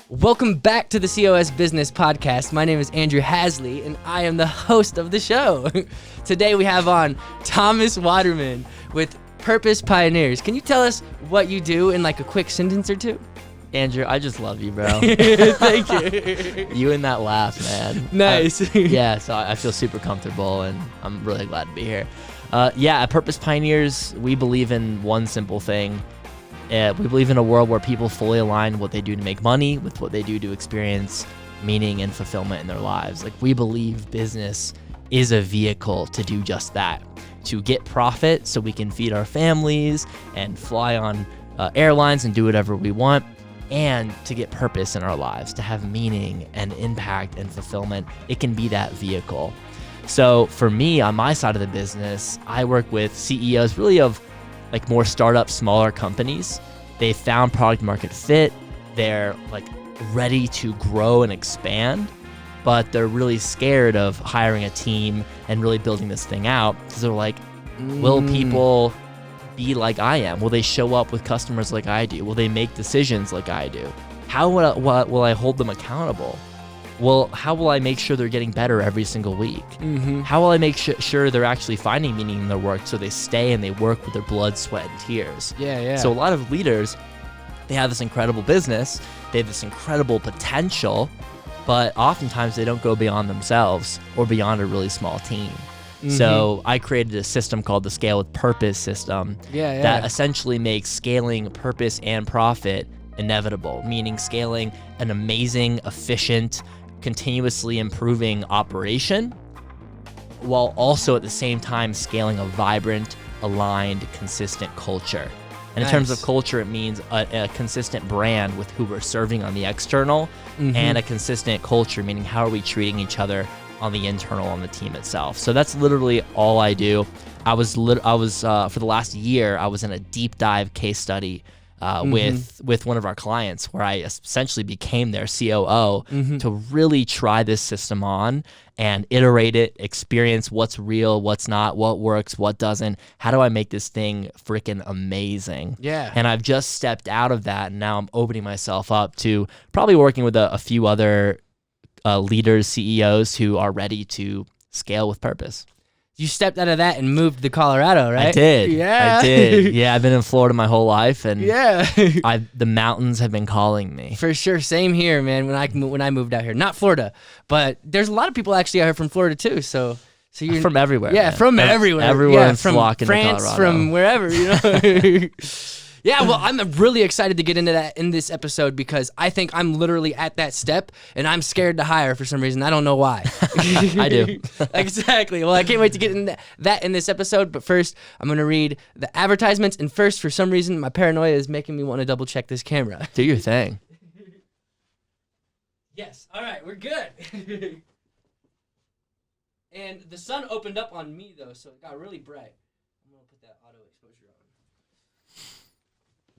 Welcome back to the COS Business Podcast. My name is Andrew Hasley, and I am the host of the show. Today we have on Thomas Waterman with Purpose Pioneers. Can you tell us what you do in like a quick sentence or two? Andrew, I just love you, bro. Thank you. You and that laugh, man. Nice. So I feel super comfortable, and I'm really glad to be here. At Purpose Pioneers, we believe in one simple thing. We believe in a world where people fully align what they do to make money with what they do to experience meaning and fulfillment in their lives. Like, we believe business is a vehicle to do just that, to get profit so we can feed our families and fly on airlines and do whatever we want, and to get purpose in our lives, to have meaning and impact and fulfillment. It can be that vehicle. So for me, on my side of the business, I work with CEOs really of like more startup, smaller companies. They found product market fit. They're like ready to grow and expand, but they're really scared of hiring a team and really building this thing out because they're like, will people be like I am? Will they show up with customers like I do? Will they make decisions like I do? How will I hold them accountable? Well, how will I make sure they're getting better every single week? Mm-hmm. How will I make sure they're actually finding meaning in their work so they stay and they work with their blood, sweat, and tears? Yeah. So a lot of leaders, they have this incredible business, they have this incredible potential, but oftentimes they don't go beyond themselves or beyond a really small team. Mm-hmm. So I created a system called the Scale with Purpose system that essentially makes scaling purpose and profit inevitable, meaning scaling an amazing, efficient, continuously improving operation while also at the same time scaling a vibrant, aligned, consistent culture. And in terms of culture, it means a consistent brand with who we're serving on the external, and a consistent culture, meaning how are we treating each other on the internal, on the team itself. So that's literally all I do. I was for the last year, I was in a deep dive case study with one of our clients where I essentially became their COO to really try this system on and iterate it, experience what's real, what's not, what works, what doesn't. How do I make this thing freaking amazing? Yeah. And I've just stepped out of that, and now I'm opening myself up to probably working with a few other leaders, CEOs who are ready to scale with purpose. You stepped out of that and moved to Colorado, right? I did. Yeah. I did. Yeah, I've been in Florida my whole life, and yeah. the mountains have been calling me. For sure. Same here, man. When I moved out here, not Florida, but there's a lot of people actually out here from Florida too. So you're from everywhere. Yeah, man. from everywhere. Everyone's from flocking France, to Colorado. from wherever, you know. Yeah, well, I'm really excited to get into that in this episode because I think I'm literally at that step, and I'm scared to hire for some reason. I don't know why. I do. Exactly. Well, I can't wait to get into that in this episode, but first, I'm going to read the advertisements, and first, for some reason, my paranoia is making me want to double-check this camera. Do your thing. Yes. All right, we're good. And the sun opened up on me, though, so it got really bright. I'm going to put that auto exposure on.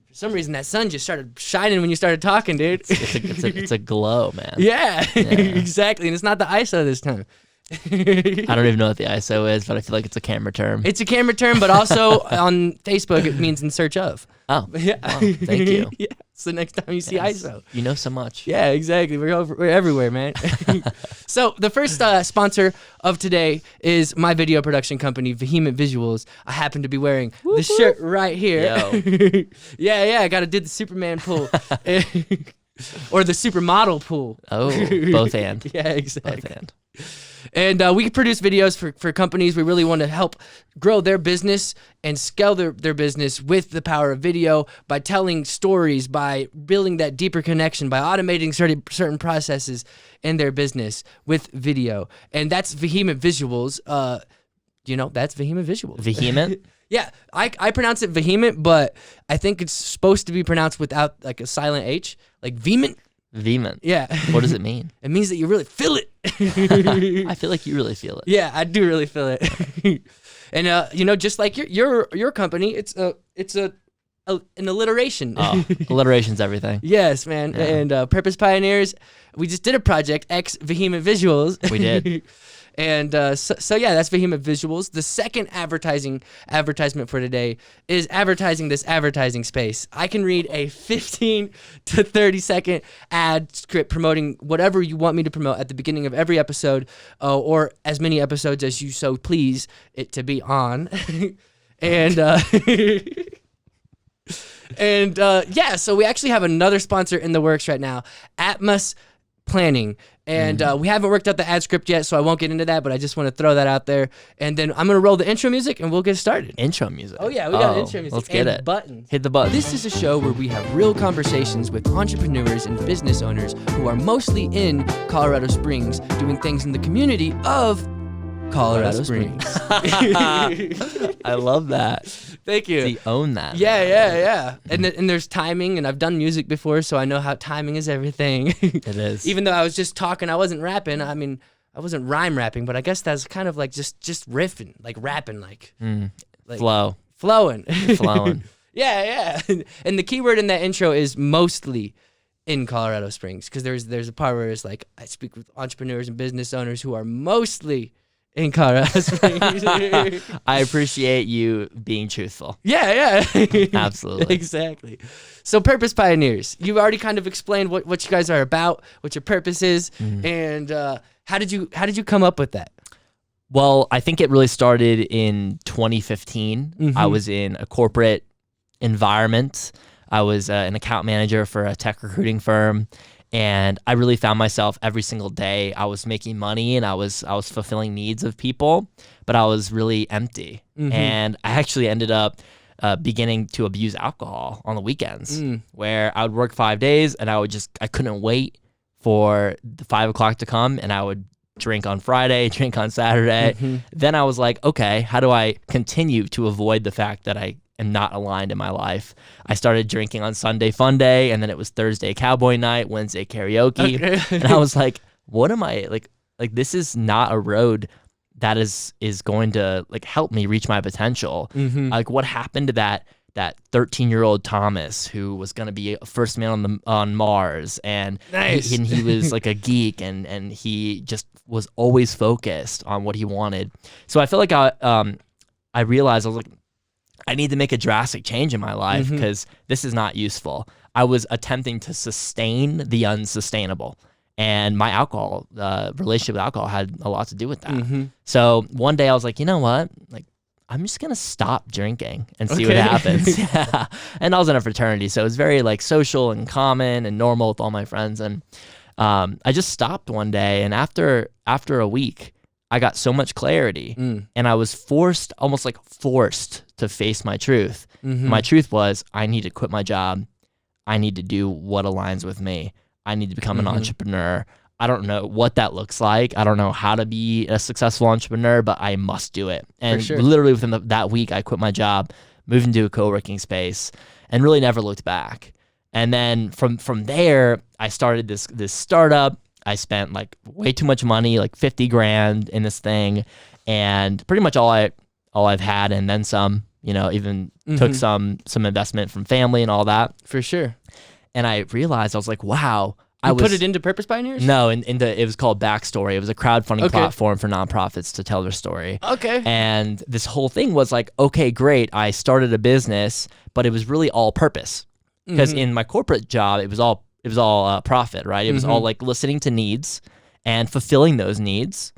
For some reason, that sun just started shining when you started talking, dude. It's a glow, man. Yeah, exactly. And it's not the ISO this time. I don't even know what the ISO is, but I feel like it's a camera term. It's a camera term, but also on Facebook, it means in search of. Oh, yeah. Wow, thank you. Yeah. So next time you see ISO. You know so much. Yeah, exactly. We're everywhere, man. So the first sponsor of today is my video production company, Vehement Visuals. I happen to be wearing the shirt right here. Yo. Yeah. I got to do the Superman pull. Or the supermodel pull. Oh, both and. Yeah, exactly. Both and. And we produce videos for companies. We really want to help grow their business and scale their business with the power of video by telling stories, by building that deeper connection, by automating certain processes in their business with video. And that's Vehement Visuals. That's Vehement Visuals. Vehement? Yeah, I pronounce it vehement, but I think it's supposed to be pronounced without like a silent H, like vehement. Vehement. Yeah. What does it mean? It means that you really feel it. I feel like you really feel it. Yeah, I do really feel it. And just like your company, it's an alliteration. Oh, alliteration's everything. Yes, man. Yeah. And Purpose Pioneers, we just did a project, Vehement Visuals. We did. And so yeah, that's Vehement Visuals. The second advertisement for today is advertising this advertising space. I can read a 15 to 30 second ad script promoting whatever you want me to promote at the beginning of every episode, or as many episodes as you so please it to be on. And yeah, so we actually have another sponsor in the works right now, Atmos Planning. And we haven't worked out the ad script yet, so I won't get into that, but I just want to throw that out there. And then I'm going to roll the intro music, and we'll get started. Intro music? Oh, yeah, we got intro music. Let's get it. Buttons. Hit the button. This is a show where we have real conversations with entrepreneurs and business owners who are mostly in Colorado Springs, doing things in the community of Colorado Springs. I love that. Thank you. So you own that. Yeah. And there's timing, and I've done music before, so I know how timing is everything. It is. Even though I was just talking, I wasn't rapping. I mean, I wasn't rhyme rapping, but I guess that's kind of like just riffing, like rapping, like flowing. Flowing. Yeah. And the key word in that intro is mostly in Colorado Springs, because there's a part where it's like, I speak with entrepreneurs and business owners who are mostly in Colorado Springs. I appreciate you being truthful. Yeah. Absolutely. Exactly. So Purpose Pioneers, you've already kind of explained what you guys are about, what your purpose is, and how did you come up with that? Well, I think it really started in 2015. I was in a corporate environment. I was an account manager for a tech recruiting firm. And I really found myself every single day. I was making money and I was fulfilling needs of people, but I was really empty. And I actually ended up beginning to abuse alcohol on the weekends, where I would work 5 days and I couldn't wait for the 5 o'clock to come, and I would drink on Friday, drink on Saturday. Then I was like, okay, how do I continue to avoid the fact that I am not aligned in my life? I started drinking on Sunday fun day, and then it was Thursday cowboy night, Wednesday karaoke. Okay. And I was like, what am I like this is not a road that is going to like help me reach my potential. Like, what happened to that 13-year-old Thomas who was going to be a first man on Mars, and nice. he was like a geek, and he just was always focused on what he wanted. So I feel like I realized I was like, I need to make a drastic change in my life, because this is not useful. I was attempting to sustain the unsustainable, and my relationship with alcohol had a lot to do with that. So one day I was like, you know what? Like, I'm just going to stop drinking and see what happens. Yeah. And I was in a fraternity, so it was very like social and common and normal with all my friends. And I just stopped one day, and after a week, I got so much clarity, and I was almost forced to face my truth. My truth was, I need to quit my job. I need to do what aligns with me. I need to become an entrepreneur. I don't know what that looks like. I don't know how to be a successful entrepreneur, but I must do it. And literally within that week, I quit my job, moved into a co-working space, and really never looked back. And then from there, I started this startup. I spent like way too much money, like 50 grand in this thing, and pretty much all I've had, and then some. Even took some investment from family and all that. For sure. And I realized, I was like, wow. You put it into Purpose Pioneers? No, it was called Backstory. It was a crowdfunding platform for nonprofits to tell their story. Okay. And this whole thing was like, okay, great. I started a business, but it was really all purpose. Because in my corporate job, it was all profit, right? It was all like listening to needs and fulfilling those needs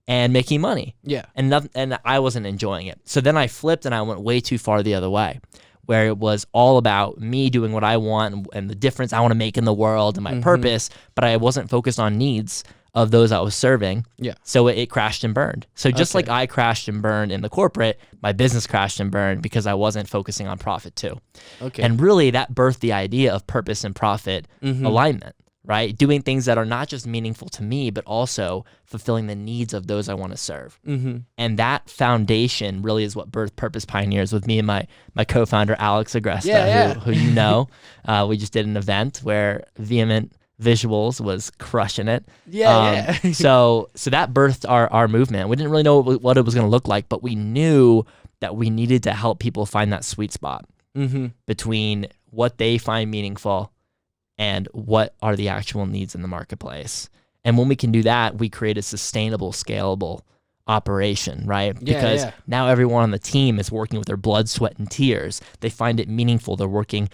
and making money. Yeah. And I wasn't enjoying it. So then I flipped and I went way too far the other way, where it was all about me doing what I want and the difference I want to make in the world and my purpose, but I wasn't focused on needs of those I was serving. Yeah. So it crashed and burned. So just like I crashed and burned in the corporate, my business crashed and burned because I wasn't focusing on profit too. Okay. And really that birthed the idea of purpose and profit alignment, right? Doing things that are not just meaningful to me, but also fulfilling the needs of those I want to serve. And that foundation really is what birthed Purpose Pioneers with me and my co-founder, Alex Agresta, who you know. We just did an event where Vehement Visuals was crushing it. So that birthed our movement. We didn't really know what it was going to look like, but we knew that we needed to help people find that sweet spot between what they find meaningful and what are the actual needs in the marketplace. And when we can do that, we create a sustainable, scalable operation, right? Because now everyone on the team is working with their blood, sweat, and tears. They find it meaningful. They're working,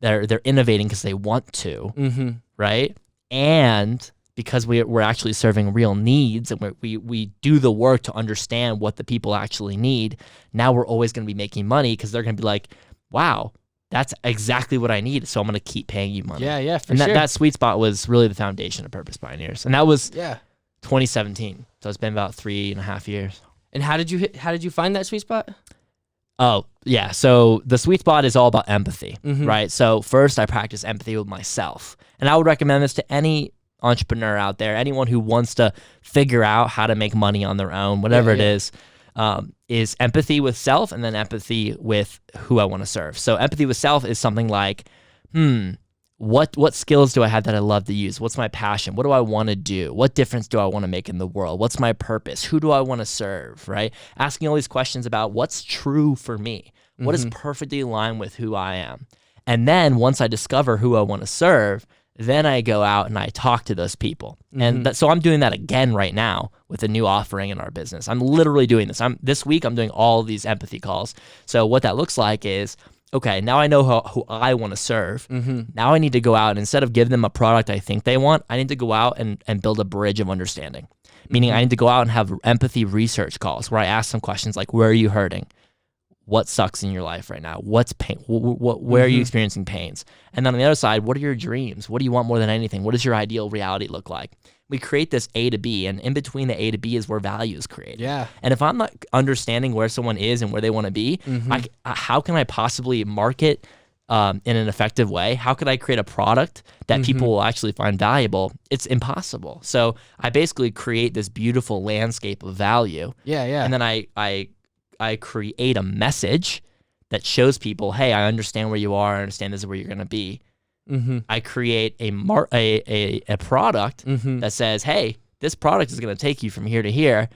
they're innovating because they want to, right? And because we're actually serving real needs, and we do the work to understand what the people actually need, now we're always going to be making money because they're going to be like, wow, that's exactly what I need, so I'm going to keep paying you money. Yeah, for and sure. that sweet spot was really the foundation of Purpose Pioneers. And that was 2017. So it's been about 3.5 years. And how did you find that sweet spot? Oh, yeah. So the sweet spot is all about empathy, right? So first I practice empathy with myself. And I would recommend this to any entrepreneur out there, anyone who wants to figure out how to make money on their own, whatever it is empathy with self and then empathy with who I want to serve. So empathy with self is something like, what skills do I have that I love to use? What's my passion? What do I want to do? What difference do I want to make in the world? What's my purpose? Who do I want to serve, right? Asking all these questions about what's true for me. What is perfectly aligned with who I am? And then once I discover who I want to serve, then I go out and I talk to those people. And so I'm doing that again right now with a new offering in our business. I'm literally doing this. This week I'm doing all of these empathy calls. So what that looks like is, okay, now I know who I want to serve. Now I need to go out and instead of giving them a product I think they want, I need to go out and build a bridge of understanding. Meaning I need to go out and have empathy research calls where I ask some questions like, where are you hurting? What sucks in your life right now? What's pain? Where are you experiencing pains? And then on the other side, what are your dreams? What do you want more than anything? What does your ideal reality look like? We create this A to B, and in between the A to B is where value is created. Yeah. And if I'm not understanding where someone is and where they want to be, how can I possibly market in an effective way? How could I create a product that people will actually find valuable? It's impossible. So I basically create this beautiful landscape of value. And then I create a message that shows people, hey, I understand where you are. I understand this is where you're going to be. I create a product that says, hey, this product is going to take you from here to here.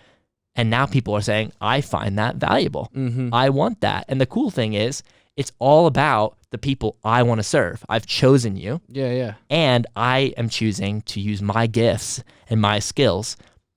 And now people are saying, I find that valuable. I want that. And the cool thing is, it's all about the people I want to serve. I've chosen you. And I am choosing to use my gifts and my skills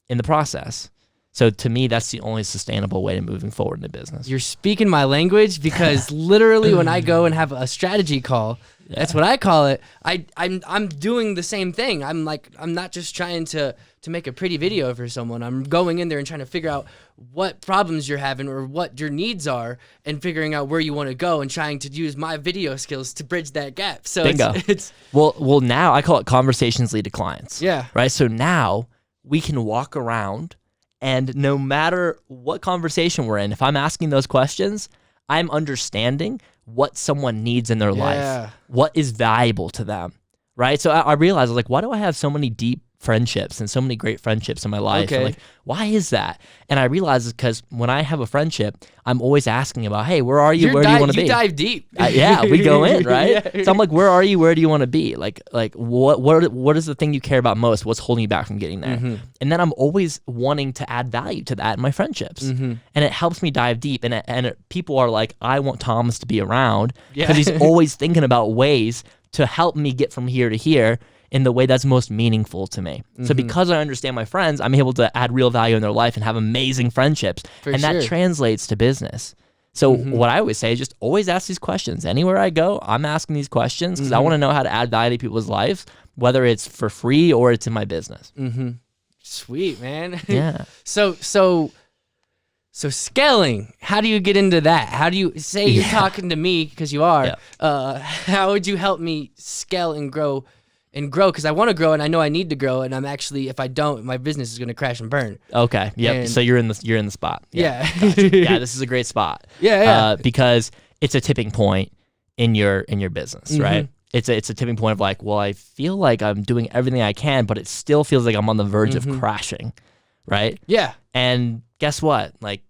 in the process. So to me, that's the only sustainable way to moving forward in the business. You're speaking my language because literally when I go and have a strategy call, that's what I call it. I'm doing the same thing. I'm not just trying to make a pretty video for someone. I'm going in there and trying to figure out what problems you're having or what your needs are and figuring out where you want to go and trying to use my video skills to bridge that gap. So bingo. It's well now I call it conversations lead to clients. Yeah. Right. So now we can walk around. And no matter what conversation we're in, if I'm asking those questions, I'm understanding what someone needs in their life, what is valuable to them, right? So I realized, I was like, why do I have so many deep friendships and so many great friendships in my life? I'm like, why is that? And I realized it's because when I have a friendship, I'm always asking about, hey, where are you? Where do you want to be? You dive deep. Yeah, we go in, right? So I'm like, where are you? Where do you want to be? Like what is the thing you care about most? What's holding you back from getting there? And then I'm always wanting to add value to that in my friendships. And it helps me dive deep. And people are like, I want Thomas to be around because he's always thinking about ways to help me get from here to here in the way that's most meaningful to me. So because I understand my friends, I'm able to add real value in their life and have amazing friendships. That translates to business. So what I always say is just always ask these questions. Anywhere I go, I'm asking these questions because I want to know how to add value to people's lives, whether it's for free or it's in my business. Sweet, man. Yeah. So scaling, how do you get into that? How do you say you're talking to me because you are, how would you help me scale and grow? Because I want to grow and I know I need to grow, and I'm actually, if I don't, my business is going to crash and burn. Okay. Yep. And so you're in the spot. Yeah. Gotcha. Yeah. This is a great spot. Because it's a tipping point in your business, right? It's a tipping point of like, well, I feel like I'm doing everything I can, but it still feels like I'm on the verge of crashing, right? Yeah. And guess what? Like,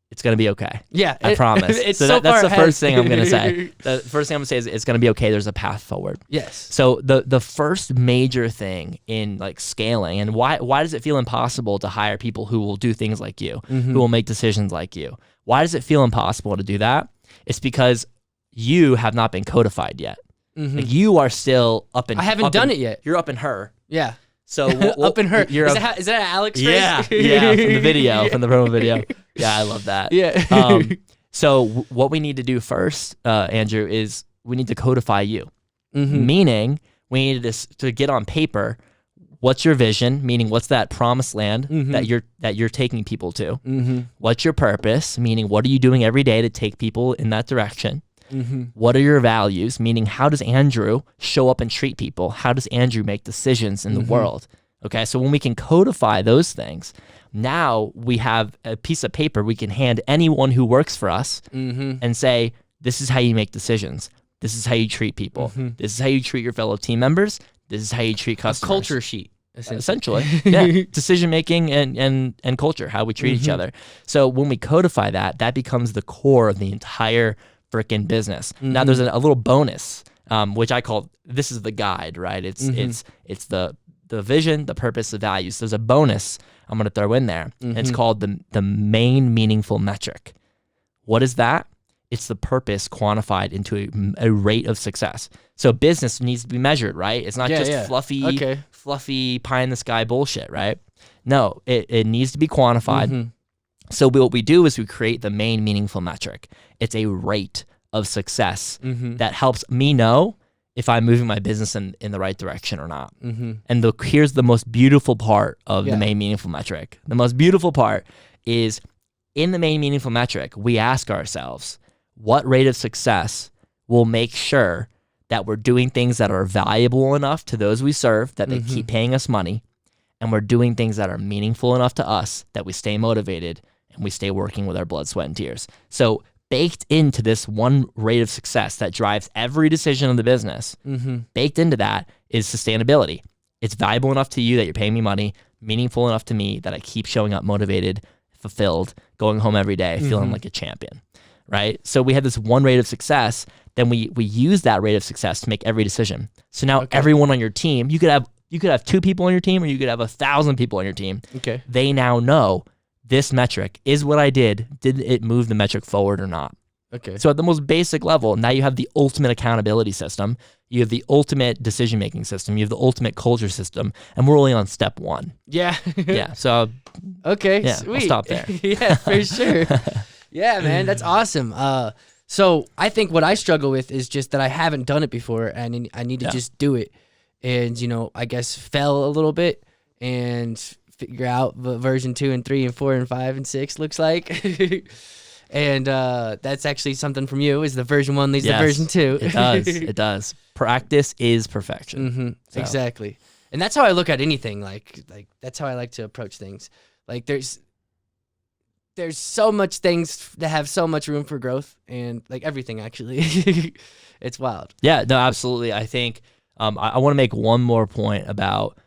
it's going to be okay. Yeah. I promise. It's that's the ahead. first thing I'm going to say. The first thing I'm going to say is it's going to be okay. There's a path forward. Yes. So the first major thing in like scaling, and why does it feel impossible to hire people who will do things like you, who will make decisions like you? Why does it feel impossible to do that? It's because you have not been codified yet. Like you are still up in... I haven't done it yet. You're up in her. Yeah. So Up in her. You're Is that Alex? yeah, phrase? yeah, from the video, from the promo video. Yeah, I love that. Yeah. So what we need to do first, Andrew, is we need to codify you. Mm-hmm. Meaning we need to get on paper. What's your vision? Meaning, what's that promised land that you're taking people to? Mm-hmm. What's your purpose? Meaning, what are you doing every day to take people in that direction? Mm-hmm. What are your values? Meaning, how does Andrew show up and treat people? How does Andrew make decisions in the world? Okay, so when we can codify those things, now we have a piece of paper we can hand anyone who works for us and say, this is how you make decisions. This is how you treat people. This is how you treat your fellow team members. This is how you treat customers. A culture sheet, essentially. Yeah, decision making and culture, how we treat each other. So when we codify that, that becomes the core of the entire freaking business. Now there's a little bonus, which I call, this is the guide, right? It's the vision, the purpose, the values. There's a bonus I'm going to throw in there. And it's called the main meaningful metric. What is that? It's the purpose quantified into a rate of success. So business needs to be measured, right? It's not just fluffy pie in the sky bullshit, right? No, it needs to be quantified. So what we do is we create the main meaningful metric. It's a rate of success that helps me know if I'm moving my business in the right direction or not. And here's the most beautiful part of the main meaningful metric. The most beautiful part is in the main meaningful metric, we ask ourselves, what rate of success will make sure that we're doing things that are valuable enough to those we serve, that they keep paying us money, and we're doing things that are meaningful enough to us that we stay motivated and we stay working with our blood, sweat, and tears. So baked into this one rate of success that drives every decision of the business, baked into that is sustainability. It's valuable enough to you that you're paying me money, meaningful enough to me that I keep showing up motivated, fulfilled, going home every day, feeling like a champion. Right? So we have this one rate of success, then we use that rate of success to make every decision. So now everyone on your team, you could have 2 people on your team, or you could have 1,000 people on your team. Okay. They now know this metric is what I did. Did it move the metric forward or not? Okay. So at the most basic level, now you have the ultimate accountability system. You have the ultimate decision-making system. You have the ultimate culture system. And we're only on step 1. Yeah. Yeah. So okay, yeah, sweet. I'll stop there. Yeah, for sure. Yeah, man, that's awesome. So I think what I struggle with is just that I haven't done it before, and I need to just do it. And, I guess fell a little bit and figure out what version 2 and 3 and 4 and 5 and 6 looks like. And that's actually something from you, is the version 1 leads to version 2. It does. It does. Practice is perfection. So. Exactly. And that's how I look at anything. Like that's how I like to approach things. Like there's so much things that have so much room for growth, and like everything actually. It's wild. Yeah, no, absolutely. I think I want to make one more point about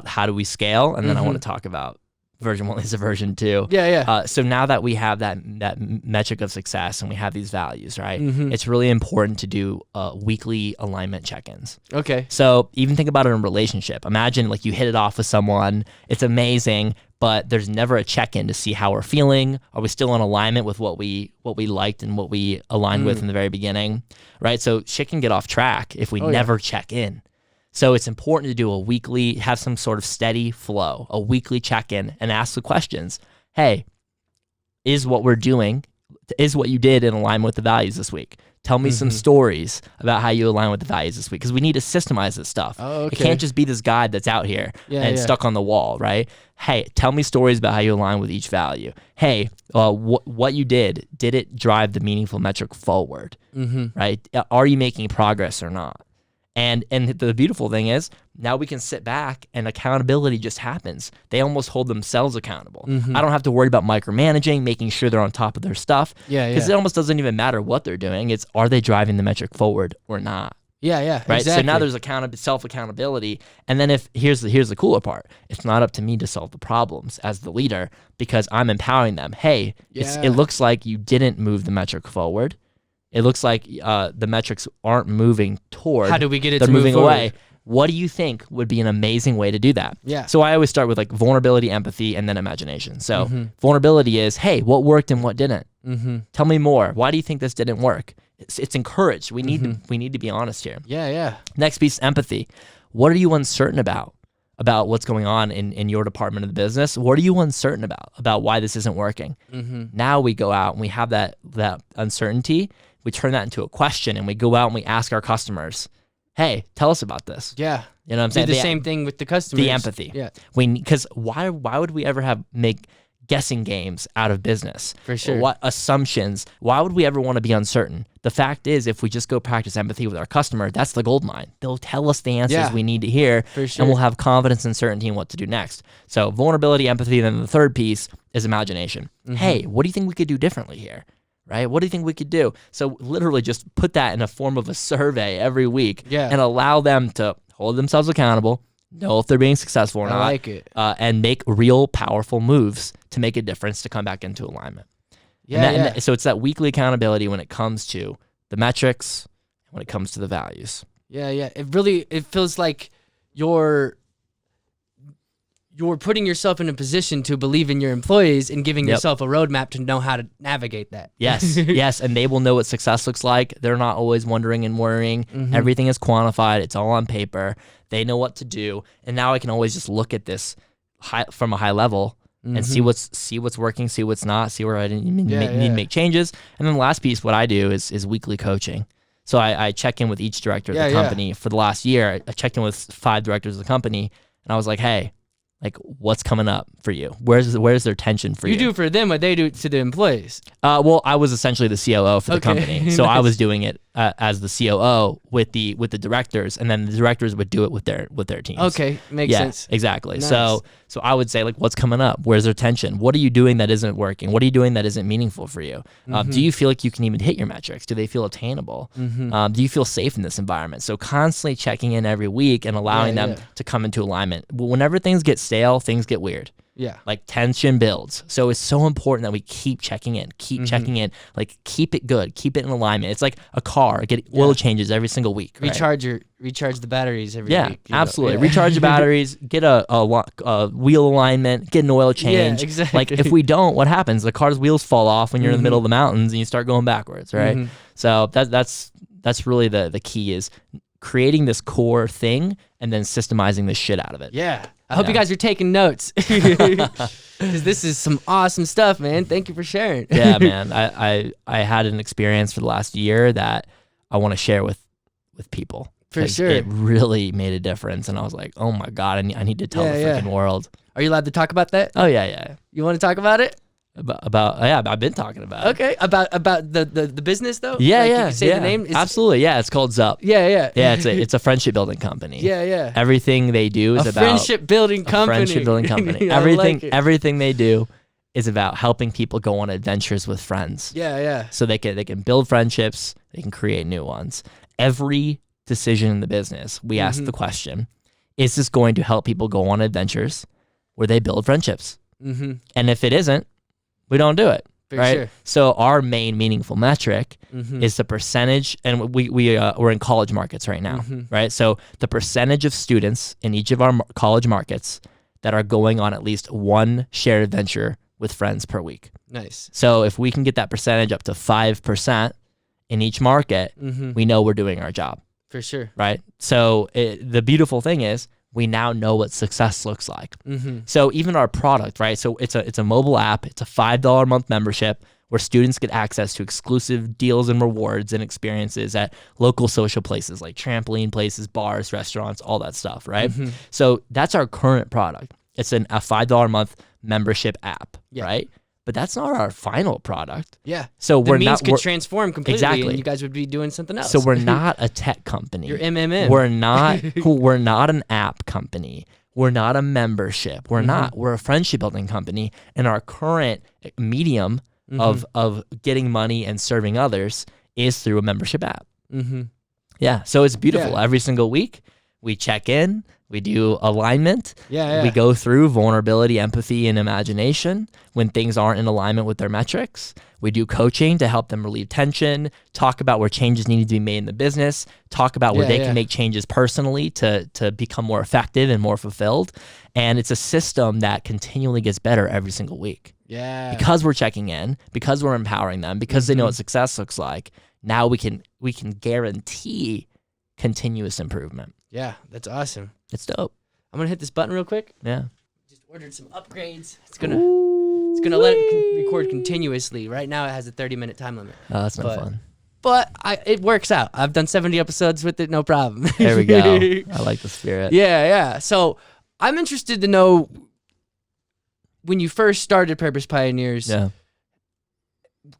how do we scale, and then I want to talk about version 1 is a version 2. Yeah. So now that we have that metric of success and we have these values, right? It's really important to do weekly alignment check-ins. Okay. So even think about it in a relationship. Imagine like you hit it off with someone, it's amazing, but there's never a check-in to see how we're feeling. Are we still in alignment with what we liked and what we aligned with in the very beginning, right? So shit can get off track if we never check in. So it's important to do a weekly, have some sort of steady flow, a weekly check-in, and ask the questions. Hey, is what we're doing, is what you did in alignment with the values this week? Tell me some stories about how you align with the values this week, because we need to systemize this stuff. Oh, okay. It can't just be this guide that's out here and stuck on the wall, right? Hey, tell me stories about how you align with each value. Hey, what you did it drive the meaningful metric forward, right? Are you making progress or not? And the beautiful thing is, now we can sit back and accountability just happens. They almost hold themselves accountable. I don't have to worry about micromanaging, making sure they're on top of their stuff. Because it almost doesn't even matter what they're doing. It's, are they driving the metric forward or not? Yeah, right. Exactly. So now there's self-accountability. And then here's the cooler part. It's not up to me to solve the problems as the leader, because I'm empowering them. Hey, it looks like you didn't move the metric forward. It looks like the metrics aren't moving toward. How do we get it to move moving forward? away? What do you think would be an amazing way to do that? Yeah. So I always start with like vulnerability, empathy, and then imagination. So vulnerability is, hey, what worked and what didn't? Tell me more. Why do you think this didn't work? It's encouraged. We need to be honest here. Yeah. Next piece, empathy. What are you uncertain about? about what's going on in your department of the business. What are you uncertain about why this isn't working? Now we go out and we have that uncertainty. We turn that into a question, and we go out and we ask our customers, hey, tell us about this. Yeah. You know what I'm saying? Do the same thing with the customers. The empathy. Yeah. Because why would we ever make guessing games out of business? For sure. What assumptions? Why would we ever want to be uncertain? The fact is, if we just go practice empathy with our customer, that's the gold mine. They'll tell us the answers we need to hear, For sure. and we'll have confidence and certainty in what to do next. So vulnerability, empathy, then the third piece is imagination. Hey, what do you think we could do differently here? Right? What do you think we could do? So literally just put that in a form of a survey every week and allow them to hold themselves accountable, know if they're being successful or not. I like it. And make real powerful moves to make a difference to come back into alignment. So it's that weekly accountability when it comes to the metrics, when it comes to the values. Yeah. It feels like you're putting yourself in a position to believe in your employees and giving yourself a roadmap to know how to navigate that. Yes, yes, and they will know what success looks like. They're not always wondering and worrying. Everything is quantified. It's all on paper. They know what to do, and now I can always just look at this from a high level and see what's working, see what's not, see where I need to make changes. And then the last piece, what I do is weekly coaching. So I check in with each director of the company. For the last year, I checked in with 5 directors of the company, and I was like, hey, like, what's coming up for you? Where's their tension for you? You do for them what they do to the employees. Well, I was essentially the COO for the company, so I was doing it as the COO with the directors, and then the directors would do it with their teams. Okay, makes sense. Exactly. Nice. So I would say, like, what's coming up? Where's their tension? What are you doing that isn't working? What are you doing that isn't meaningful for you? Do you feel like you can even hit your metrics? Do they feel attainable? Do you feel safe in this environment? So constantly checking in every week and allowing them to come into alignment. Whenever things get stale, things get weird. Yeah. Like, tension builds. So it's so important that we keep checking in, checking in, like, keep it good, keep it in alignment. It's like a car, get oil changes every single week. Right? Recharge the batteries every week. Absolutely. Recharge the batteries, get a wheel alignment, get an oil change. Yeah, exactly. Like, if we don't, what happens? The car's wheels fall off when you're in the middle of the mountains and you start going backwards, right? So that's really the key, is creating this core thing and then systemizing the shit out of it. Yeah. I hope you guys are taking notes, because this is some awesome stuff, man. Thank you for sharing. Yeah, man. I had an experience for the last year that I want to share with people. For sure. It really made a difference, and I was like, oh my God, I need to tell the freaking world. Are you allowed to talk about that? Oh, yeah. You want to talk about it? I've been talking about it. Okay, about the business though. Yeah, like, yeah. You can say the name. Absolutely, yeah. It's called Zup. Yeah. It's a friendship building company. Yeah. Everything they do is about friendship building company. Everything they do is about helping people go on adventures with friends. Yeah. So they can build friendships. They can create new ones. Every decision in the business, we ask the question: is this going to help people go on adventures where they build friendships? And if it isn't, we don't do it. Right. Sure. So our main meaningful metric is the percentage, and we're in college markets right now, right? So the percentage of students in each of our college markets that are going on at least one shared adventure with friends per week. Nice. So if we can get that percentage up to 5% in each market, we know we're doing our job. For sure. Right. So the beautiful thing is, we now know what success looks like. So even our product, right? So it's a mobile app. It's a $5 a month membership where students get access to exclusive deals and rewards and experiences at local social places like trampoline places, bars, restaurants, all that stuff, right? So that's our current product. It's a $5 a month membership app, right? But that's not our final product. Yeah. So the means could transform completely, exactly. and you guys would be doing something else. So we're not a tech company. You're MMM. We're not an app company. We're not a membership. We're not. We're a friendship building company. And our current medium of getting money and serving others is through a membership app. Yeah. So it's beautiful. Every single week we check in. We do alignment. We go through vulnerability, empathy, and imagination when things aren't in alignment with their metrics. We do coaching to help them relieve tension, talk about where changes need to be made in the business, talk about where they can make changes personally to become more effective and more fulfilled. And it's a system that continually gets better every single week. Yeah. Because we're checking in, because we're empowering them, because they know what success looks like. Now we can guarantee continuous improvement. Yeah, that's awesome. It's dope. I'm gonna hit this button real quick. Yeah. Just ordered some upgrades. It's gonna let it record continuously. Right now it has a 30-minute time limit. Oh, that's no fun. But it works out. I've done 70 episodes with it, no problem. There we go. I like the spirit. Yeah. So I'm interested to know, when you first started Purpose Pioneers,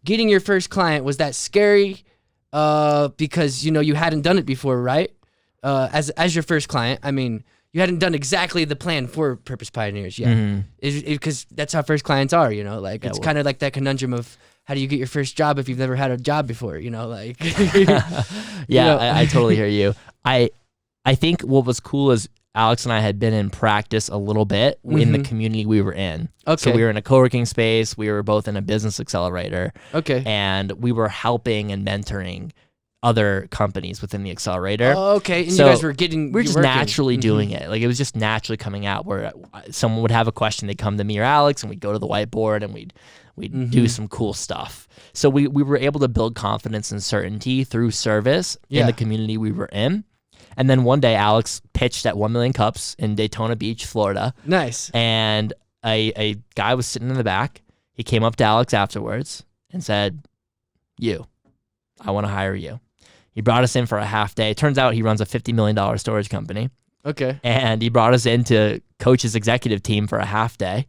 getting your first client, was that scary? Because you hadn't done it before, right? As your first client, I mean, you hadn't done exactly the plan for Purpose Pioneers yet, because that's how first clients are. It's kind of like that conundrum of, how do you get your first job if you've never had a job before? I totally hear you. I think what was cool is Alex and I had been in practice a little bit in the community we were in. Okay. So we were in a co-working space. We were both in a business accelerator. Okay. And we were helping and mentoring other companies within the accelerator. Oh, okay. And so you guys were we're just naturally doing it. Like, it was just naturally coming out, where someone would have a question, they'd come to me or Alex, and we'd go to the whiteboard and we'd do some cool stuff. So we were able to build confidence and certainty through service in the community we were in. And then one day Alex pitched at 1 Million Cups in Daytona Beach, Florida. Nice. And a guy was sitting in the back. He came up to Alex afterwards and said, I want to hire you. He brought us in for a half day. Turns out he runs a $50 million storage company. Okay. And he brought us in to coach his executive team for a half day.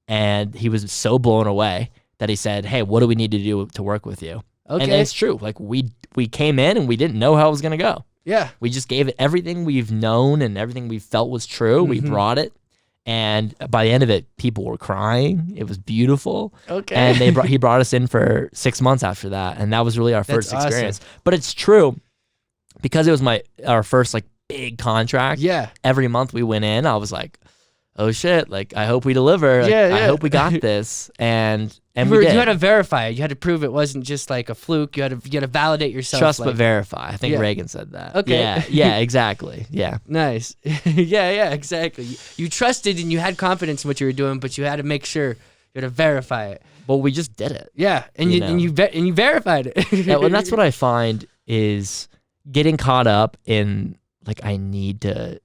And he was so blown away that he said, hey, what do we need to do to work with you? Okay. And it's true. Like, we came in and we didn't know how it was going to go. Yeah. We just gave it everything we've known and everything we felt was true. We brought it. And by the end of it, people were crying. It was beautiful. Okay. And he brought us in for 6 months after that. And that was really our first experience. Awesome. But it's true, because it was our first big contract. Yeah. Every month we went in, I was like, oh shit, I hope we deliver. I hope we got this. And we did. You had to verify it. You had to prove it wasn't just like a fluke. You had to validate yourself. Trust but verify. I think Reagan said that. Okay. Yeah, exactly. Yeah. Nice. yeah, exactly. You trusted and you had confidence in what you were doing, but you had to make sure, you had to verify it. Well, we just did it. Yeah, and you verified it. Yeah, well, and that's what I find is getting caught up in I need to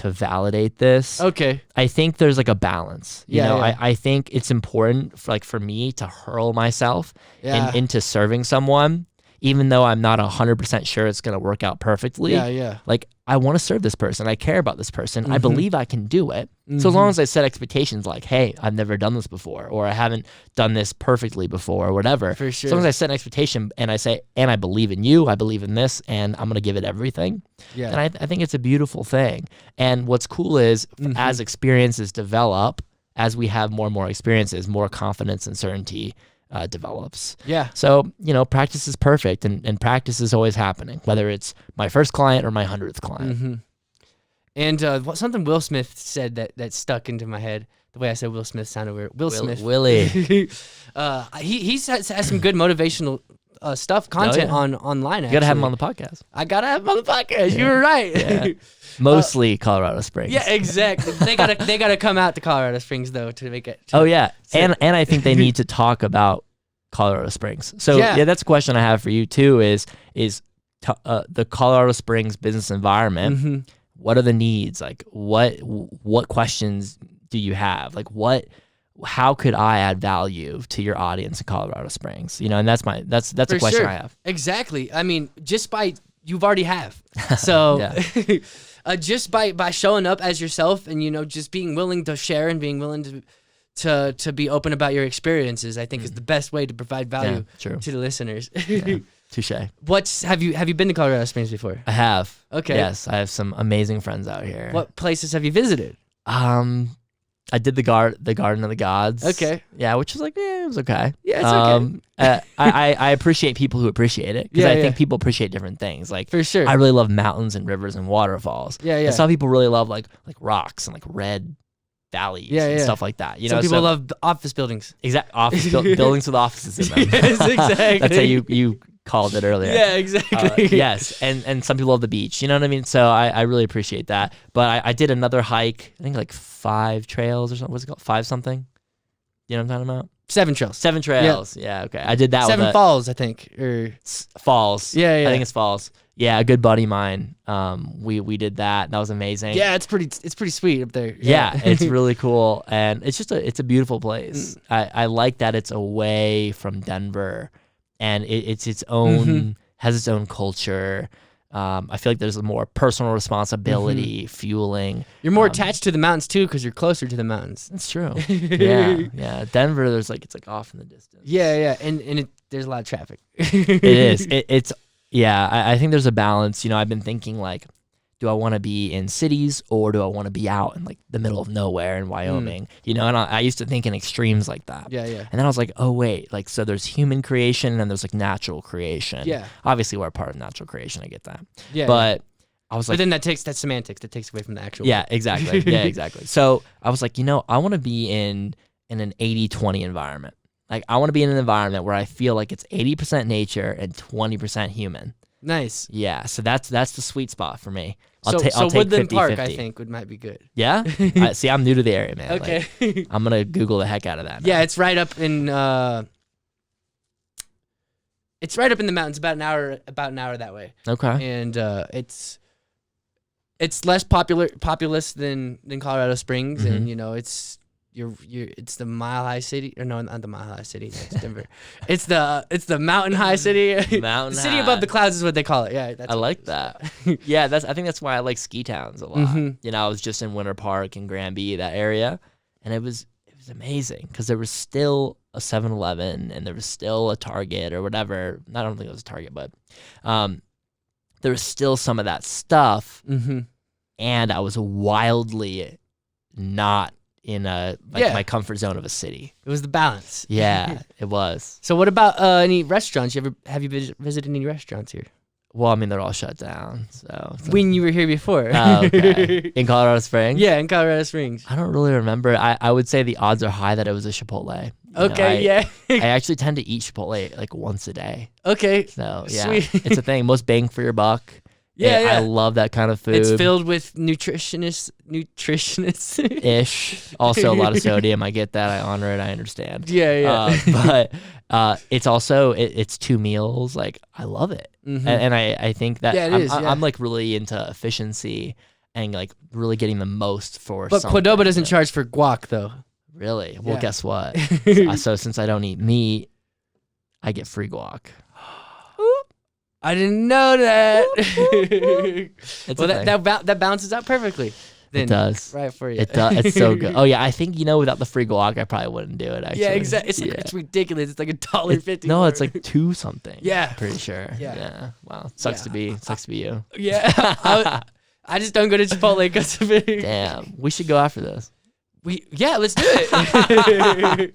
validate this. Okay. I think there's a balance. You know, yeah. I think it's important for me to hurl myself into serving someone, even though I'm not 100% sure it's going to work out perfectly. Yeah. I want to serve this person. I care about this person. I believe I can do it. So as long as I set expectations hey, I've never done this before, or I haven't done this perfectly before, or whatever. For sure. As long as I set an expectation and I say, and I believe in you, I believe in this, and I'm going to give it everything. Yeah. And I think it's a beautiful thing. And what's cool is as experiences develop, as we have more and more experiences, more confidence and certainty develops. Yeah. So, practice is perfect, and practice is always happening, whether it's my first client or my 100th client. And something Will Smith said that stuck into my head. The way I said Will Smith sounded weird. Willie. He has some good motivational content online. You gotta have him on the podcast. I gotta have him on the podcast. You were right. Yeah. Mostly Colorado Springs. Yeah, exactly. They gotta come out to Colorado Springs though to make it. Oh yeah, and I think they need to talk about Colorado Springs. So yeah, that's a question I have for you too. Is the Colorado Springs business environment? What are the needs? What questions do you have? How could I add value to your audience in Colorado Springs? And that's a question I have. Exactly. I mean, you've already have. So just by showing up as yourself and, just being willing to share and being willing to be open about your experiences, I think is the best way to provide value to the listeners. Touche. Have you been to Colorado Springs before? I have. Okay. Yes, I have some amazing friends out here. What places have you visited? I did the Garden of the Gods. Okay. Yeah, which is it was okay. Yeah, it's okay. I appreciate people who appreciate it, because I think people appreciate different things. For sure. I really love mountains and rivers and waterfalls. Yeah. And some people really love rocks and red valleys and stuff like that. Some people love office buildings. Exactly. Office buildings with offices in them. Yes, exactly. That's how you called it earlier. Yeah, exactly. Yes, and some people love the beach. You know what I mean? So I really appreciate that. But I did another hike, I think 5 trails or something. What's it called? 5 something? You know what I'm talking about? 7 Trails. 7 Trails. Yeah, okay. I did that 7 with Falls, I think. Or Falls. Yeah, yeah. I think it's Falls. Yeah, a good buddy of mine. We did that. That was amazing. Yeah, it's pretty sweet up there. Yeah, it's really cool, and it's a beautiful place. I like that it's away from Denver, and it's its own has its own culture. I feel like there's a more personal responsibility fueling. You're more attached to the mountains too because you're closer to the mountains. That's true. Yeah. Denver, there's it's like off in the distance. Yeah, and there's a lot of traffic. It is. It's I think there's a balance. I've been thinking like, do I want to be in cities or do I want to be out in like the middle of nowhere in Wyoming? And I used to think in extremes like that. Yeah. And then I was like, oh wait, like so there's human creation and there's like natural creation. Yeah. Obviously we're a part of natural creation. I get that. Yeah. But I was like, but then that's semantics. That takes away from the actual. Yeah, exactly. Yeah, exactly. So I was like, I want to be in an 80-20 environment. Like I want to be in an environment where I feel like it's 80% nature and 20% human. Nice. Yeah, so that's the sweet spot for me. I'll take Woodland 50, Park, 50. I think, might be good. Yeah? See, I'm new to the area, man. Okay. Like, I'm going to Google the heck out of that now. Yeah, it's right up in the mountains, about an hour that way. Okay. And it's less populous than Colorado Springs, and it's the Mile High City, or no, not the Mile High City. That's Denver. it's the Mountain High City. Mountain City High. above the clouds is what they call it. Yeah, I like that. Yeah, I think that's why I like ski towns a lot. I was just in Winter Park and Granby, that area, and it was amazing because there was still a 7-Eleven and there was still a Target or whatever. I don't think it was a Target, but there was still some of that stuff, and I was wildly not in my comfort zone of a city. It was the balance. Yeah, it was. So what about any restaurants? Have you visited any restaurants here? Well, I mean, they're all shut down. So when you were here before. Oh, okay. In Colorado Springs? Yeah, in Colorado Springs. I don't really remember. I would say the odds are high that it was a Chipotle. Yeah. I actually tend to eat Chipotle like once a day. Okay. So yeah, Sweet. It's a thing. Most bang for your buck. Yeah. I love that kind of food. It's filled with nutritionists. Ish. Also a lot of sodium. I get that. I honor it. I understand. Yeah. But it's also it's 2 meals. Like I love it, and I think that I'm like really into efficiency and like really getting the most for. But something. Qdoba doesn't charge for guac though. Really? Well, Yeah. guess what? So since I don't eat meat, I get free guac. I didn't know that. It's Well, a thing. that balances out perfectly. Then, It does. Right for you. It does. It's so good. Oh yeah, I think without the free guac, I probably wouldn't do it. Actually. Yeah, exactly. It's ridiculous. It's like $1.50. No, it's like 2 something. Yeah. I'm pretty sure. Yeah. Wow. Sucks to be you. Yeah. I just don't go to Chipotle because of it. Damn. We should go after this. Let's do it.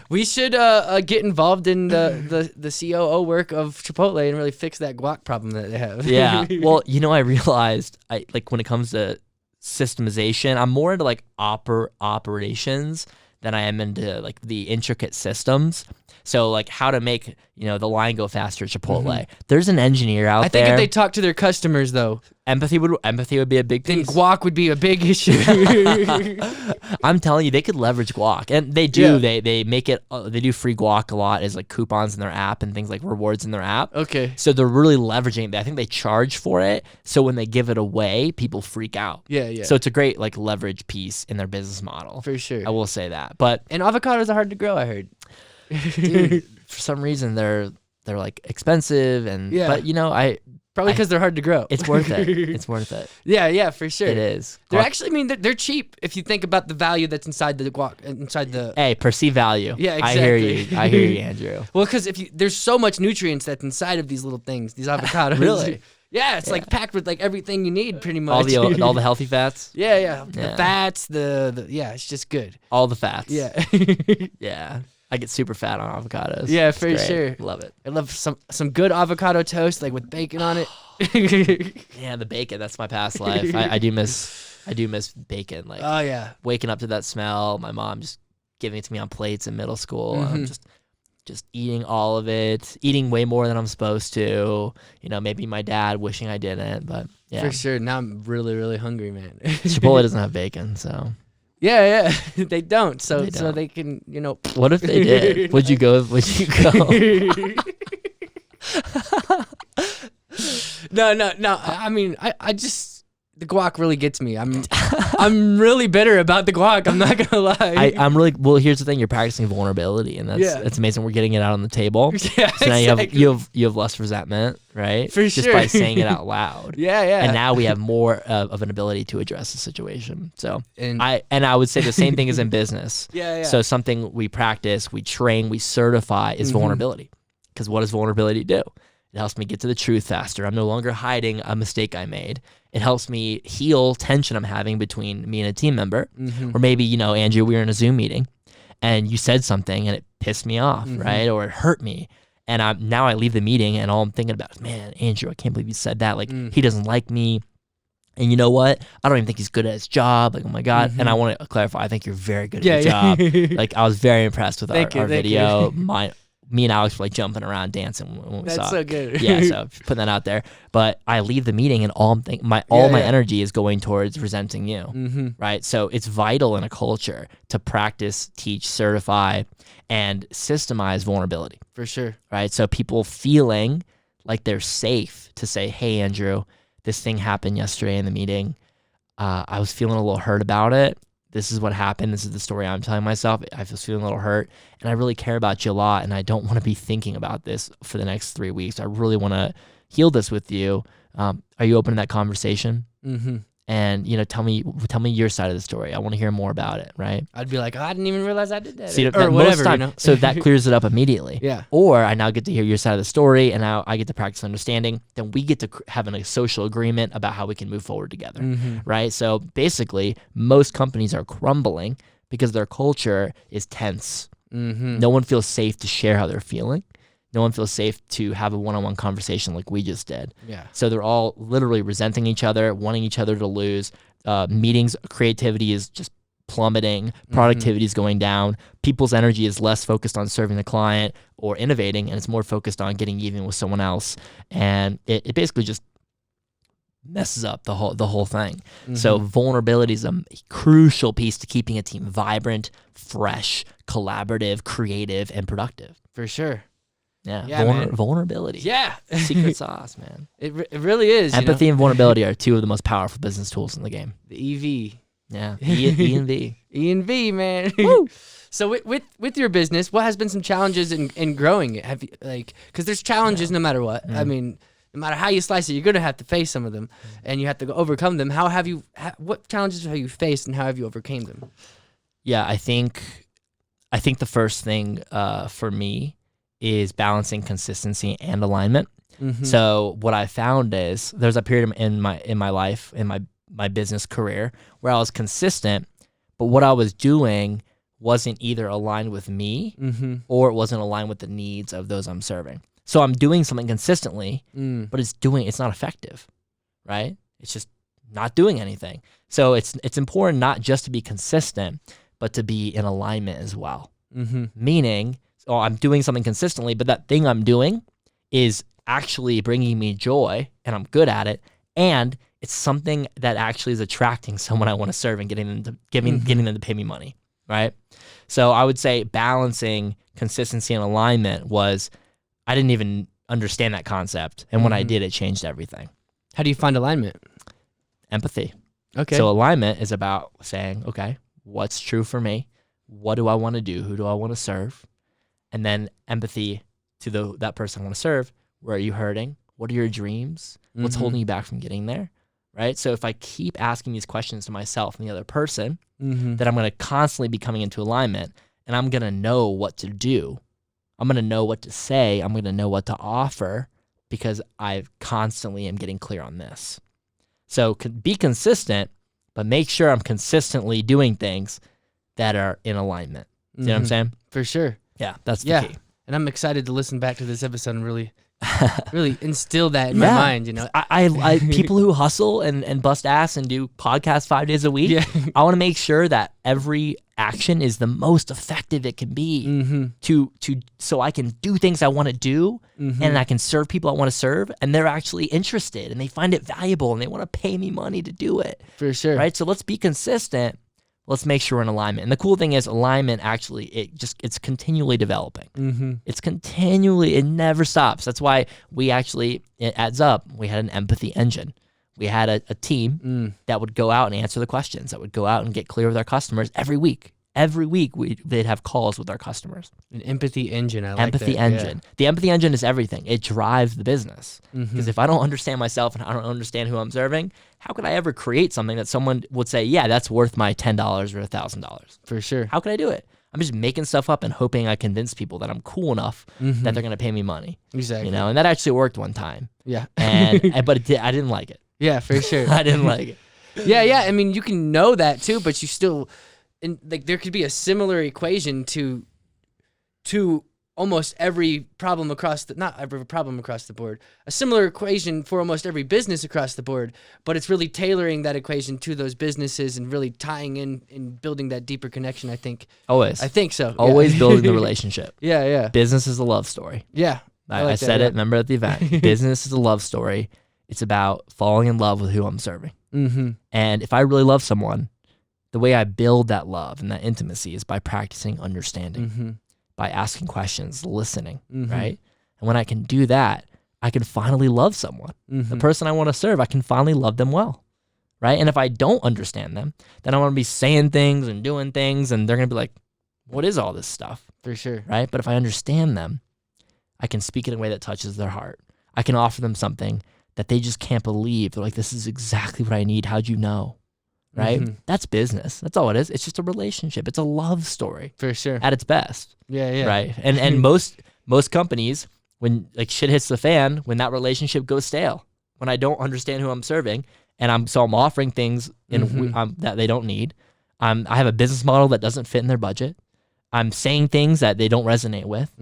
We should get involved in the COO work of Chipotle and really fix that guac problem that they have. Yeah. Well, I realized when it comes to systemization, I'm more into like operations than I am into like the intricate systems. So like how to make the line go faster at Chipotle. There's an engineer out there. I think if they talk to their customers though, empathy would be a big then piece. guac would be a big issue. I'm telling you, they could leverage guac, and they do. Yeah. They make it. They do free guac a lot as like coupons in their app and things like rewards in their app. Okay. So they're really leveraging it. I think they charge for it. So when they give it away, people freak out. Yeah. So it's a great like leverage piece in their business model. For sure. I will say that. But And avocados are hard to grow, I heard. dude, for some reason they're like expensive and Yeah. but Probably because they're hard to grow. it's worth it. It's worth it. Yeah, for sure. It is. They're actually, they're cheap if you think about the value that's inside the guac, inside the. Hey, perceive value. Yeah, I hear exactly. you. I hear you, Andrew. Well, because there's so much nutrients that's inside of these little things, these avocados. Really? Yeah, it's like packed with like everything you need, pretty much. All the healthy fats. Yeah. The fats, it's just good. All the fats. Yeah. Yeah. I get super fat on avocados. Yeah, It's for great. sure. Love it. I love some good avocado toast, like with bacon on it. Yeah, the bacon. That's my past life. I do miss bacon. Like Oh yeah. waking up to that smell. My mom just giving it to me on plates in middle school. And I'm just eating all of it. Eating way more than I'm supposed to. Maybe my dad wishing I didn't. But yeah, For sure. Now I'm really, really hungry, man. Chipotle doesn't have bacon, so Yeah, they don't. So They so don't. they can, What if they did? Would you go? Would you go? No. I mean, I just the guac really gets me. I'm really bitter about the guac. I'm not gonna lie. I'm really well. Here's the thing: you're practicing vulnerability, and that's amazing. We're getting it out on the table. Yeah, so now exactly. you have less resentment, right? For just sure. by saying it out loud. Yeah. And now we have more of an ability to address the situation. So And- I would say the same thing is in business. Yeah. So something we practice, we train, we certify is vulnerability. Because what does vulnerability do? It helps me get to the truth faster. I'm no longer hiding a mistake I made. It helps me heal tension I'm having between me and a team member. Or maybe, Andrew, we were in a Zoom meeting and you said something and it pissed me off, right? Or it hurt me. And now I leave the meeting and all I'm thinking about is, man, Andrew, I can't believe you said that. Like, he doesn't like me. And you know what? I don't even think he's good at his job. Like, oh my God. And I want to clarify, I think you're very good at your job. Like, I was very impressed with our video. Me and Alex were like jumping around, dancing when we saw it. That's so good. Yeah, so putting that out there. But I leave the meeting and all my energy is going towards resenting you, right? So it's vital in a culture to practice, teach, certify, and systemize vulnerability. For sure. Right? So people feeling like they're safe to say, hey, Andrew, this thing happened yesterday in the meeting. I was feeling a little hurt about it. This is what happened. This is the story I'm telling myself. I was feeling a little hurt, and I really care about you a lot, and I don't want to be thinking about this for the next 3 weeks. I really want to heal this with you. Are you open to that conversation? And tell me your side of the story. I want to hear more about it. Right? I'd be like, oh, I didn't even realize I did that. See, or whatever. So that clears it up immediately. Yeah. Or I now get to hear your side of the story, and now I get to practice understanding. Then we get to have a social agreement about how we can move forward together. Right? So basically, most companies are crumbling because their culture is tense. No one feels safe to share how they're feeling. No one feels safe to have a one-on-one conversation like we just did. Yeah. So they're all literally resenting each other, wanting each other to lose. Meetings, creativity is just plummeting. Productivity is going down. People's energy is less focused on serving the client or innovating, and it's more focused on getting even with someone else. And it basically just messes up the whole thing. So vulnerability is a crucial piece to keeping a team vibrant, fresh, collaborative, creative, and productive. For sure. Yeah, vulnerability. Yeah. Secret sauce, man. It really is. Empathy and vulnerability are two of the most powerful business tools in the game. The EV. Yeah, E and V. E and V, man. Woo. So with your business, what has been some challenges in growing it? Have you because there's challenges no matter what. I mean, no matter how you slice it, you're gonna have to face some of them, and you have to overcome them. What challenges have you faced, and how have you overcame them? Yeah, I think the first thing for me is balancing consistency and alignment. So what I found is there's a period in my life, in my business career, where I was consistent, but what I was doing wasn't either aligned with me or it wasn't aligned with the needs of those I'm serving. So I'm doing something consistently, but it's not effective, right? It's just not doing anything. So it's important not just to be consistent, but to be in alignment as well. Meaning, I'm doing something consistently, but that thing I'm doing is actually bringing me joy, and I'm good at it, and it's something that actually is attracting someone I want to serve and getting them to pay me money, right? So I would say balancing consistency and alignment was, I didn't even understand that concept, and when I did, it changed everything. How do you find alignment? Empathy. Okay. So alignment is about saying, okay, what's true for me? What do I want to do? Who do I want to serve? And then empathy to that person I want to serve. Where are you hurting? What are your dreams? What's holding you back from getting there? Right? So if I keep asking these questions to myself and the other person, then I'm going to constantly be coming into alignment, and I'm going to know what to do. I'm going to know what to say. I'm going to know what to offer because I constantly am getting clear on this. So be consistent, but make sure I'm consistently doing things that are in alignment. You know what I'm saying? For sure. Yeah, that's the key. And I'm excited to listen back to this episode and really instill that in my mind, I people who hustle and bust ass and do podcasts 5 days a week, I want to make sure that every action is the most effective it can be so I can do things I want to do and I can serve people I want to serve, and they're actually interested and they find it valuable and they want to pay me money to do it. For sure. Right? So let's be consistent, let's make sure we're in alignment. And the cool thing is alignment actually, it's continually developing. It never stops. That's why it adds up. We had an empathy engine. We had a team that would go out and answer the questions, that would go out and get clear with our customers every week. Every week they'd have calls with our customers. An empathy engine. I like empathy that. engine. Yeah. The empathy engine is everything. It drives the business. Because if I don't understand myself and I don't understand who I'm serving, how could I ever create something that someone would say, yeah, that's worth my $10 or $1,000? For sure. How could I do it? I'm just making stuff up and hoping I convince people that I'm cool enough that they're going to pay me money. Exactly. You know, and that actually worked one time. Yeah. But I didn't like it. Yeah, for sure. I didn't like it. Yeah. I mean, you can know that too, but you still, like, there could be a similar equation to almost every problem not every problem across the board, a similar equation for almost every business across the board, but it's really tailoring that equation to those businesses and really tying in and building that deeper connection, I think. Always. I think so. Always building the relationship. Yeah. Business is a love story. Yeah. I said it, remember at the event. Business is a love story. It's about falling in love with who I'm serving. And if I really love someone, the way I build that love and that intimacy is by practicing understanding, by asking questions, listening, right? And when I can do that, I can finally love someone. The person I want to serve, I can finally love them well, right? And if I don't understand them, then I'm going to be saying things and doing things, and they're going to be like, what is all this stuff? For sure. Right? But if I understand them, I can speak in a way that touches their heart. I can offer them something that they just can't believe. They're like, this is exactly what I need. How'd you know? Right? That's business. That's all it is. It's just a relationship. It's a love story. For sure. At its best. Yeah. Right? And most companies, when like shit hits the fan, when that relationship goes stale, when I don't understand who I'm serving, and I'm offering things that they don't need. I have a business model that doesn't fit in their budget. I'm saying things that they don't resonate with.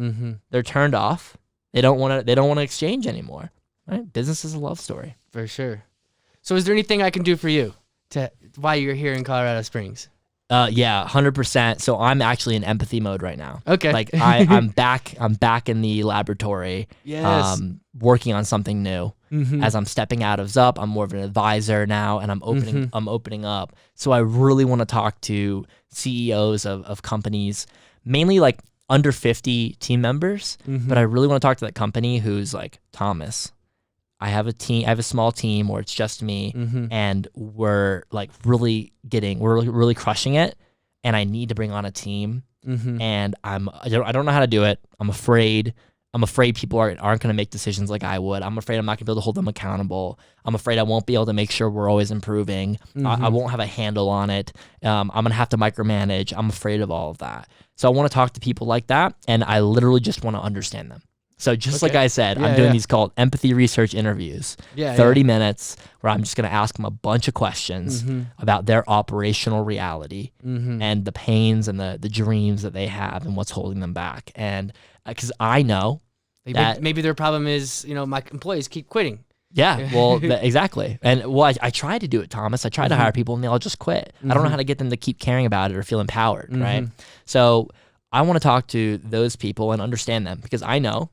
They're turned off. They don't want to exchange anymore. Right? Business is a love story. For sure. So is there anything I can do for you while you're here in Colorado Springs? Yeah, 100%. So I'm actually in empathy mode right now. Okay. Like I'm back in the laboratory. Yes. Working on something new. As I'm stepping out of Zup, I'm more of an advisor now, and I'm opening up. So I really want to talk to CEOs of companies, mainly like under 50 team members, but I really want to talk to that company who's like, Thomas, I have a small team, or it's just me, and we're like really crushing it, and I need to bring on a team, and I don't know how to do it. I'm afraid people aren't going to make decisions like I would. I'm afraid I'm not going to be able to hold them accountable. I'm afraid I won't be able to make sure we're always improving. I won't have a handle on it. I'm going to have to micromanage. I'm afraid of all of that. So I want to talk to people like that, and I literally just want to understand them. So just like I said, I'm doing these called empathy research interviews, 30 minutes, where I'm just going to ask them a bunch of questions about their operational reality and the pains and the dreams that they have and what's holding them back. And because I know that maybe their problem is, my employees keep quitting. Yeah, well, exactly. And I tried to do it, Thomas. I tried to hire people and they all just quit. I don't know how to get them to keep caring about it or feel empowered, right? So I want to talk to those people and understand them, because I know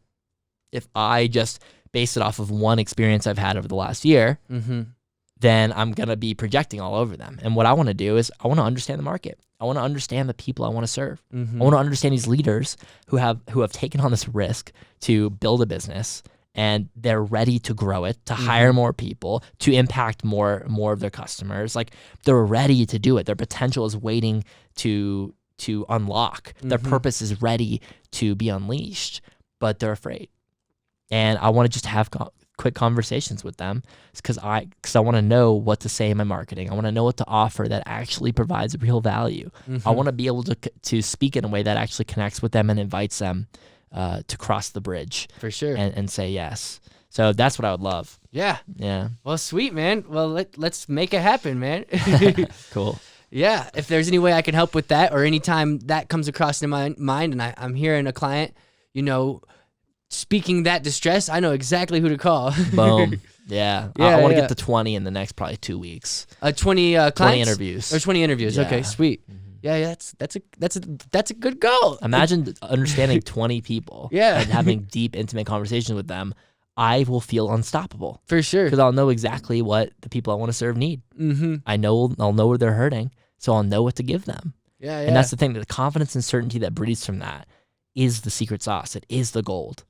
if I just base it off of one experience I've had over the last year, then I'm going to be projecting all over them. And what I want to do is I want to understand the market. I want to understand the people I want to serve. I want to understand these leaders who have taken on this risk to build a business, and they're ready to grow it, to hire more people, to impact more of their customers. Like, they're ready to do it. Their potential is waiting to unlock. Their purpose is ready to be unleashed, but they're afraid. And I want to just have quick conversations with them, because I want to know what to say in my marketing. I want to know what to offer that actually provides real value. I want to be able to speak in a way that actually connects with them and invites them to cross the bridge. For sure. And say yes. So that's what I would love. Yeah. Yeah. Well, sweet, man. Well, let's make it happen, man. Cool. Yeah. If there's any way I can help with that, or anytime that comes across in my mind and I'm hearing a client, speaking that distress, I know exactly who to call. Boom. Yeah. I want to get to 20 in the next probably 2 weeks. 20 clients? 20 interviews. Or 20 interviews. Yeah. Okay, sweet. Yeah, that's a good goal. Imagine understanding 20 people. Yeah. And having deep, intimate conversations with them. I will feel unstoppable. For sure. Because I'll know exactly what the people I want to serve need. I'll know where they're hurting, so I'll know what to give them. Yeah, And that's the thing, the confidence and certainty that breeds from that is the secret sauce. It is the gold.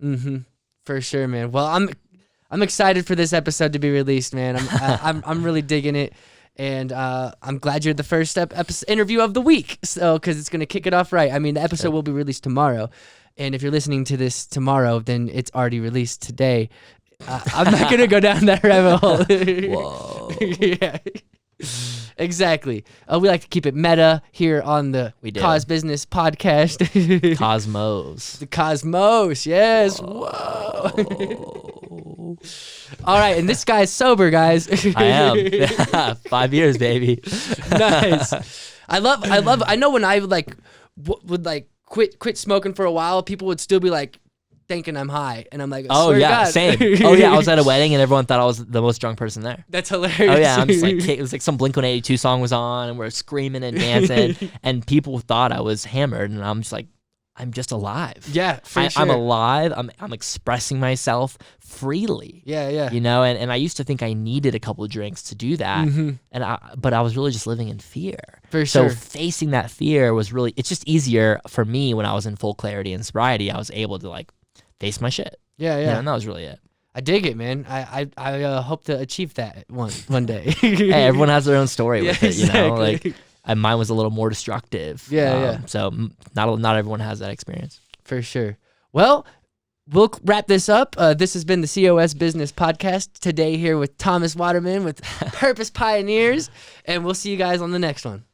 Mm-hmm. For sure, man. Well, I'm excited for this episode to be released, man. I'm really digging it, and I'm glad you're the first interview of the week. So, because it's gonna kick it off right. I mean, the episode will be released tomorrow, and if you're listening to this tomorrow, then it's already released today. I'm not gonna go down that rabbit hole. Whoa. Yeah. Exactly. We like to keep it meta here on the Cause Business podcast. Cosmos. The Cosmos, yes. Whoa. All right, and this guy's sober, guys. I am. 5 years, baby. Nice. I know when I would quit smoking for a while, people would still be like thinking I'm high, and I'm like, oh swear to yeah, God. same. Oh yeah, I was at a wedding and everyone thought I was the most drunk person there. That's hilarious. Oh yeah, I'm just like, it was like some Blink-182 song was on and we're screaming and dancing and people thought I was hammered, and I'm just like, I'm just alive. Yeah, for sure. I'm alive. I'm expressing myself freely. Yeah. You know, and I used to think I needed a couple of drinks to do that, but I was really just living in fear. For so sure. facing that fear was really, it's just easier for me when I was in full clarity and sobriety. I was able to like face my shit. Yeah. You know, and that was really it. I dig it, man. I hope to achieve that one day. Hey, everyone has their own story with Yeah, it, you know? exactly. Like, and mine was a little more destructive. Yeah. So not everyone has that experience. For sure. Well, we'll wrap this up. This has been the COS Business Podcast. Today here with Thomas Waterman with Purpose Pioneers, and we'll see you guys on the next one.